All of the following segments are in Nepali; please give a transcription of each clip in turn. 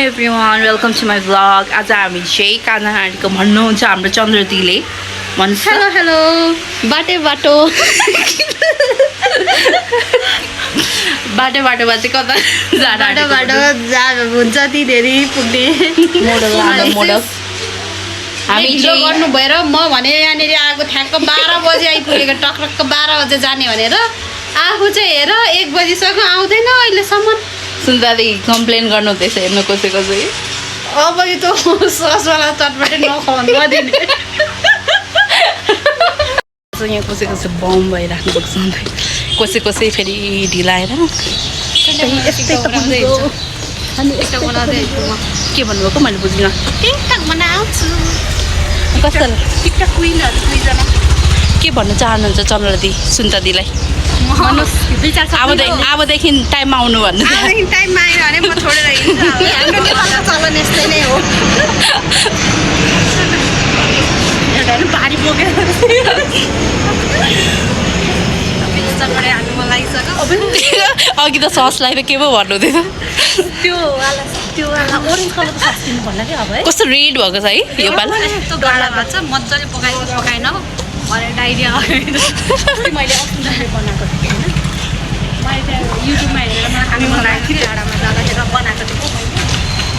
everyone, welcome to my vlog. आज हामी चाहिँ कानाहारीको भन्नुहुन्छ हाम्रो चन्द्रदीले भन्छ हेलो हेलो बाटे बाटो बाटो बाटोमा चाहिँ कता बाटो बाटो जा हुन्छ तिनीहरू पुग्ने मोडल हामी हिजो गर्नु भएर म भने यहाँनिर आएको ठ्याक्क 12 बजे आइपुगेको टक्रक्क 12 बजे जाने भनेर आफू चाहिँ हेर 1 बजीसम्म आउँदैन अहिलेसम्म सुन्दाले कम्प्लेन गर्नु हुँदैछ हेर्नु कसै कसै अब यो त ससवाला चटपटे नखाउनु नदिने यहाँ कसै कसै बम भइराख्नु भएको छ कसै कसै फेरि ढिलाएर यस्तै त अनि यस्तो बनाउँदै के भन्नुभएको मैले बुझिनँ टिकटक बनाउँछु कस्तो टिकटक क्विनहरु दुईजना के भन्न चाहनुहुन्छ चन्द्रदी सुन्तदीलाई अबदेखि टाइममा आउनु भन्नु टाइममा आयो भने म छोडेर हिँड्छु हाम्रो नेपालको चलन यस्तै नै हो एउटा बारी बोकेर चटपटे हाल्नु मन लागिसक्यो अघि त ससलाई त के पो भन्नु हुँदैन त्यो वाला ओरेन्ज कलरको सस दिनु भन्ला कि अब है कस्तो रेड भएको छ है यो पाल यस्तो गाढा भएको छ मजाले पकाएन भनेर डाइरिया मैले अस्ति बनाएको थिएँ होइन मैले त्यहाँ युट्युबमा हेरेर मलाई खानु मन लागेको थियो डाँडामा जाँदाखेरि बनाएको थिएँ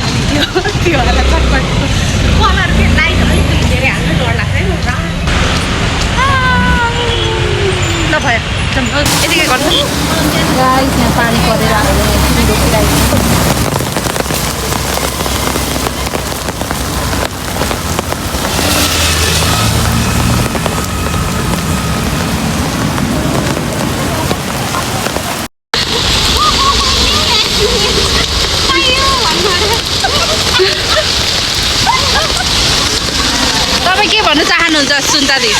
अनि त्योहरूलाई चटपट कलर के लाइट अलिक धेरै हाल्नु डर लाग्छ है ल भयो यतिकै गर्नु गाइस यहाँ पानी परेर आएर रोकिरहेको तपाईँ के भन्न चाहनुहुन्छ सुन्तदी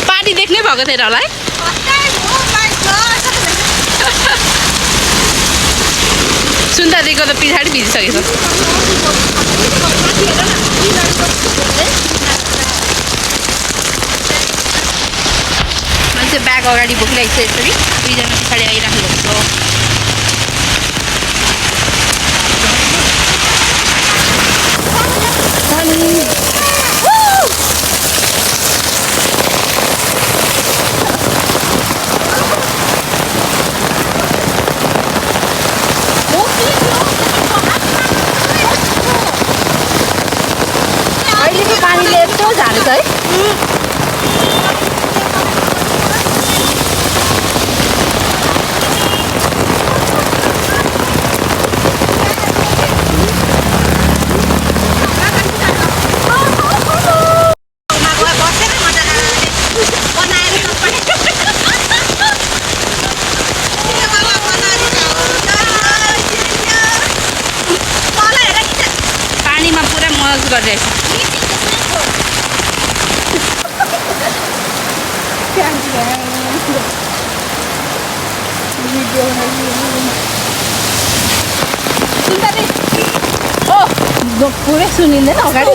पानी देख्नै भएको थिएन होला है सुन्तदीको त पछाडि भिजिसकेको छ मान्छे ब्याग अगाडि बोकिरहेको छ यसरी दुईजना पछाडि आइराख्नु भएको छ अहिलेको पानीले यस्तो झारेछ है पानीमा पुरा मज गरिरहेछ पुरै सुनिँदैन अगाडि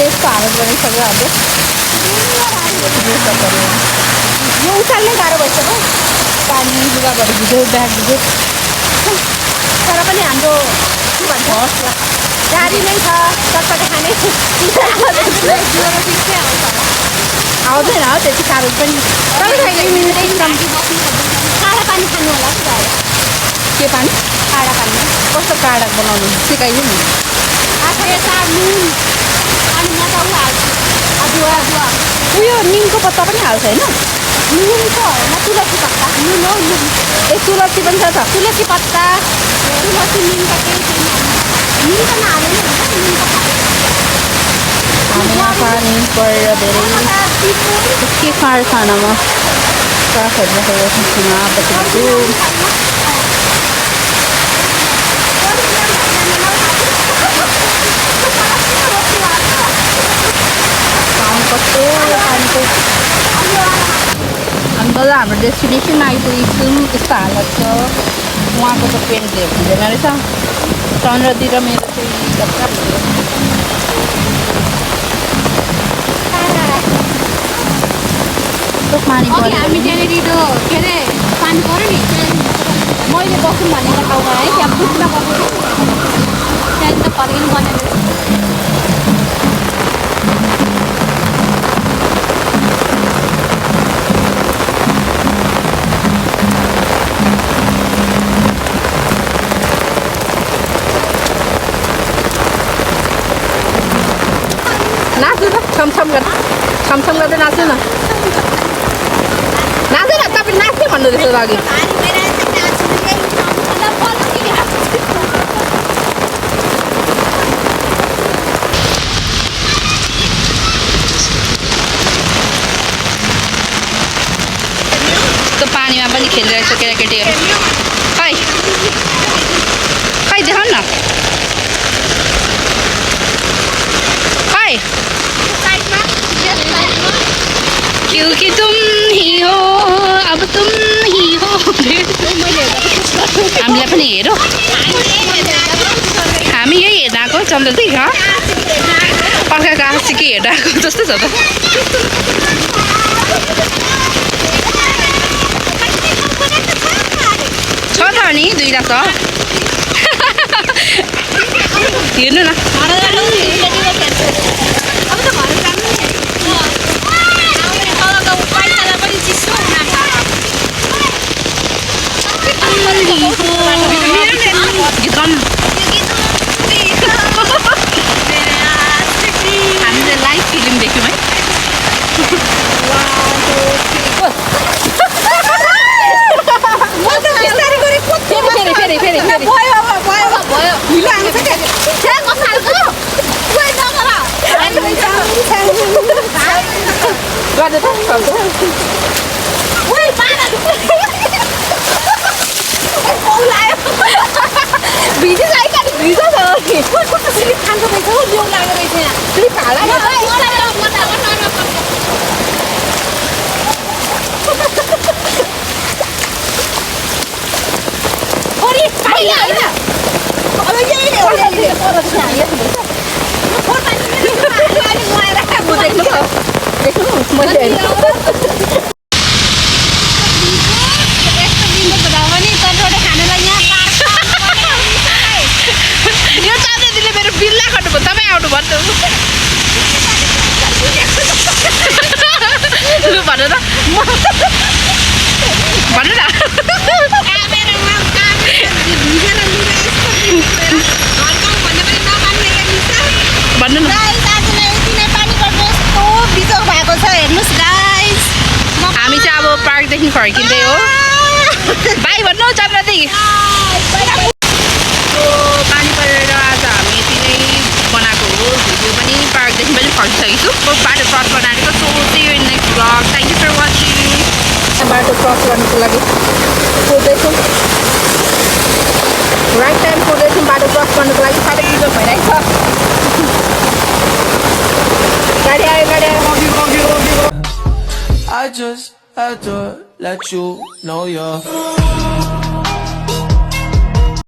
यस्तो हालत बनिसक्यो हाम्रो यो उचाल्नै गाह्रो भइसक्यो पानी लुगाहरू भिज्यो ब्याग भिज्यो तर पनि हाम्रो के भन्छ गाडी नै छ चटपटे खाने आउँदैन हो त्यति साह्रो पनि काँडा पानी खानु होला के पानी काँडा पानी कस्तो काँडा बनाउनु सिकाइदिनु नि नुन अनि मजाउ हाल्छु अदुवा उयो निमको पत्ता पनि हाल्छ होइन नुनको होइन तुलसी पत्ता नुन हो नुन ए तुलसी पनि छ त तुलसी पत्ता तुलसी निम त केही छैन निम त नहाल्दैन पानी परेर धेरै के कारखानामा सागहरू कस्तो पानीको ल हाम्रो डेस्टिनेसनमा आइपुगेछौँ। यस्तो हालत छ। उहाँको त पेन्टले हुँदैन रहेछ। चन्द्रदी र मेरो चाहिँ जत्रा भयो। पानी अघि पऱ्यो हामी त्यहाँनिर त्यो के अरे पानी पऱ्यो नि मैले बसौँ भनेको ठाउँमा है त्यहाँ बुझ्न पर्यो त्यहाँदेखि त फर्किनु पर्ने नाच्नु त छमछम गर्दै नाच्नु न। नाच्नु न तपाईँ नाच्ने भन्नु रहेछ अघि। त्यो पानीमा पनि खेलिरहेछ केटाकेटीहरू। खै खै देखाउनु न खै। क्योंकि तुम ही हो अब तुम ही हो। हामीलाई पनि हेरौ। हामी यही हेर्न आएको चन्द्रदी अर्काको आशिकी हेर्न आएको जस्तो छ त। छ त नि दुईवटा छ। हेर्नु न हामीले लाइभ फिल्म देख्यौँ है। हामी चाहिँ अब पार्कदेखि फर्किँदै हो। बाई भन्नु चन्द्रदी। पानी परेर आज हामी यति नै बनाएको हो भिडियो पनि। पार्कदेखि पनि फर्किसकेको छु। बाटो क्रस गर्न आएको। So see you in next vlog. Thank you for watching. बाटो क्रस गर्नुको लागि कुर्दैछौँ। राइट टाइम कुर्दैछौँ बाटो क्रस गर्नुको लागि। साह्रै बिजोग भइरहेको छ। गाडी आयो गाडी आयो। I just had to let you know you're